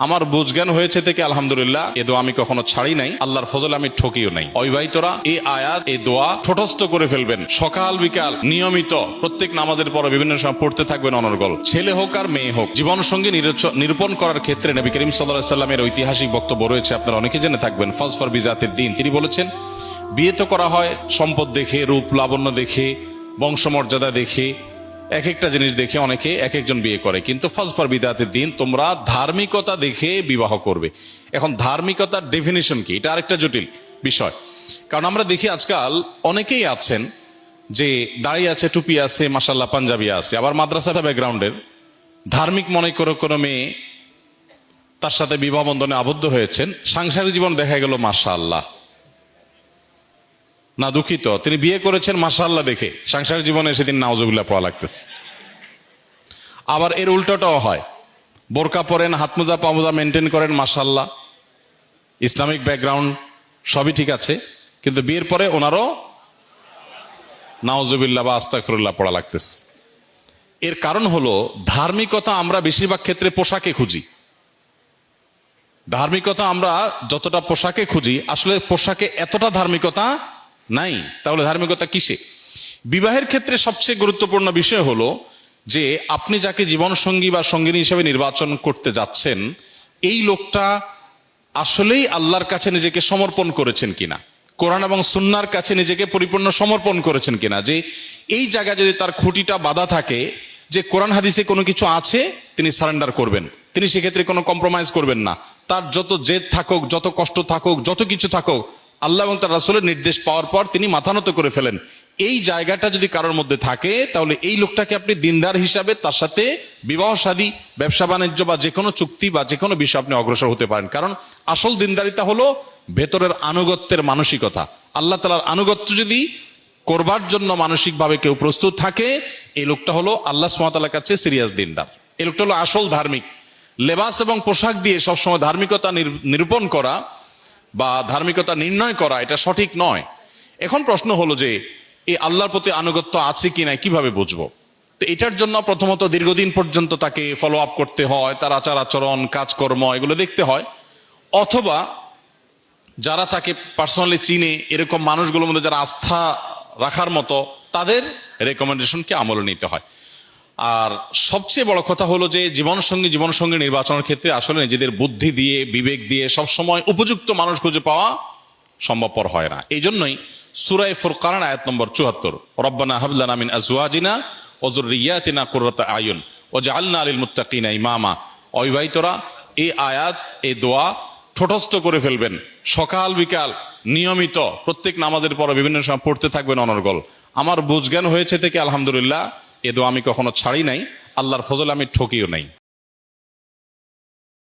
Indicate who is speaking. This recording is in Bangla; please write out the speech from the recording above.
Speaker 1: আমার বুঝজ্ঞান হয়েছে থেকে আলহামদুলিল্লাহ, এ দোয়া আমি কখনো ছাড়ি নাই, আল্লাহর ফজলে আমি ঠকিও নাই। অবিবাহিতরা এই আয়াত, এই দোয়া ঠোঁটস্থ করে ফেলবেন, সকাল বিকাল নিয়মিত প্রত্যেক নামাজের পর বিভিন্ন সময় পড়তে থাকবেন অনর্গল। ছেলে হোক আর মেয়ে হোক, জীবন সঙ্গী নিরূপণ করার ক্ষেত্রে নবী করিম সাল্লাল্লাহু আলাইহি সাল্লামের ঐতিহাসিক বক্তব্য রয়েছে, আপনারা অনেকে জেনে থাকবেন। ফাজফার বিজাতিদ দ্বীন, তিনি বলেছেন বিয়ে তো করা হয় সম্পদ দেখে, রূপ লাবণ্য দেখে, বংশমর্যাদা দেখে, এক একটা জিনিস দেখে অনেকে এক একজন বিয়ে করে, কিন্তু ফাজফার বিদাতের দিন, তোমরা ধার্মিকতা দেখে বিবাহ করবে। এখন ধার্মিকতার ডেফিনিশন কি, এটা আরেকটা জটিল বিষয়। কারণ আমরা দেখি আজকাল অনেকেই আছেন যে দাড়ি আছে, টুপি আছে, মাশাআল্লাহ পাঞ্জাবি আছে, আবার মাদ্রাসাটা ব্যাকগ্রাউন্ডের, ধার্মিক মনে করে কোনো মেয়ে তার সাথে বিবাহ বন্ধনে আবদ্ধ হয়েছেন, সাংসারিক জীবন দেখা গেল মাশাআল্লাহ, না দুঃখিত, তিনি বিয়ে করেছেন মাশাআল্লাহ দেখে, সাংসারিক জীবনে সেদিন নাউজুবিল্লাহ পড়া লাগতেছে। আবার এর উল্টোটাও হয়, বোরকা পরেন, হাত মোজা পা মোজা মেনটেন করেন মাশাআল্লাহ, ইসলামিক ব্যাকগ্রাউন্ড সবই ঠিক আছে, কিন্তু বিয়ের পরে ওনারও নাউজুবিল্লাহ বা আস্তাগফিরুল্লাহ পড়া লাগতেছে। এর কারণ হলো ধার্মিকতা আমরা বেশিরভাগ ক্ষেত্রে পোশাকে খুঁজি। ধার্মিকতা আমরা যতটা পোশাকে খুঁজি, আসলে পোশাকে এতটা ধার্মিকতা নাই। তাহলে ধার্মিকতা কিসে? বিবাহের ক্ষেত্রে সবচেয়ে গুরুত্বপূর্ণ বিষয় হলো যে আপনি যাকে জীবন সঙ্গী বা সঙ্গিনী হিসেবে নির্বাচন করতে যাচ্ছেন, এই লোকটা আসলেই আল্লাহর কাছে নিজেকে সমর্পণ করেছেন কিনা, কোরআন এবং সুন্নাহর কাছে নিজেকে পরিপূর্ণ সমর্পণ করেছেন কিনা। যে এই জায়গায় যদি তার খুঁটিটা বাঁধা থাকে যে কোরআন হাদিসে কোনো কিছু আছে, তিনি সারেন্ডার করবেন, তিনি সেক্ষেত্রে কোনো কম্প্রোমাইজ করবেন না। তার যত জেদ থাকুক, যত কষ্ট থাকুক, যত কিছু থাকুক, আল্লাহ এবং তার রাসূলের নির্দেশ পাওয়ার পর তিনি মাথা নত করে ফেলেন। এই জায়গাটা যদি কারোর মধ্যে থাকে, তাহলে এই লোকটাকে আপনি দিনদার হিসাবে তার সাথে বিবাহ শাদী, ব্যবসা বাণিজ্য বা যে কোনো চুক্তি বা যে কোনো বিষয় আপনি অগ্রসর হতে পারেন। কারণ আসল দিনদারিতা হলো ভেতরের আনুগত্যের মানসিকতা। আল্লাহ তাআলার আনুগত্য যদি করবার জন্য মানসিকভাবে কেউ প্রস্তুত থাকে, এই লোকটা হলো আল্লাহ সুবহানাহু ওয়া তাআলার কাছে সিরিয়াস দিনদার, এই লোকটা হলো আসল ধার্মিক। লেবাস এবং পোশাক দিয়ে সবসময় ধার্মিকতা নিরূপণ করা বা ধার্মিকতা নির্ণয় করা, এটা সঠিক নয়। এখন প্রশ্ন হলো যে এই আল্লাহর প্রতি আনুগত্য আছে কিনা কিভাবে বুঝবো? তো এটার জন্য প্রথমত দীর্ঘদিন পর্যন্ত তাকে ফলো আপ করতে হয়, তার আচার আচরণ, কাজকর্ম এগুলো দেখতে হয়। অথবা যারা তাকে পার্সোনালি চিনে, এরকম মানুষগুলোর মধ্যে যারা আস্থা রাখার মতো, তাদের রেকমেন্ডেশনকে আমলে নিতে হয়। আর সবচেয়ে বড় কথা হলো যে জীবনসঙ্গী নির্বাচনের ক্ষেত্রে আসলে নিজেদের বুদ্ধি দিয়ে, বিবেক দিয়ে সবসময় উপযুক্ত মানুষ খুঁজে পাওয়া সম্ভবপর হয় না। এই জন্যই সূরা ফুরকান আয়াত নম্বর ৭৪, রব্বানা হাব লানা মিন আজওয়াজিনা ওয়া যুররিয়াতিনা কুররাতা আয়ুন ওয়াজআলনা লিল মুত্তাকিনা ইমামা। অবিবাহিতরা এই আয়াত, এই দোয়া ঠোঁটস্থ করে ফেলবেন, সকাল বিকাল নিয়মিত প্রত্যেক নামাজের পর বিভিন্ন সময় পড়তে থাকবেন অনর্গল। আমার বুঝজ্ঞান হয়েছে থেকে আলহামদুলিল্লাহ, এ দোয়া আমি কখনো ছাড়ি নাই, আল্লাহর ফজলে আমি ঠকিও নাই।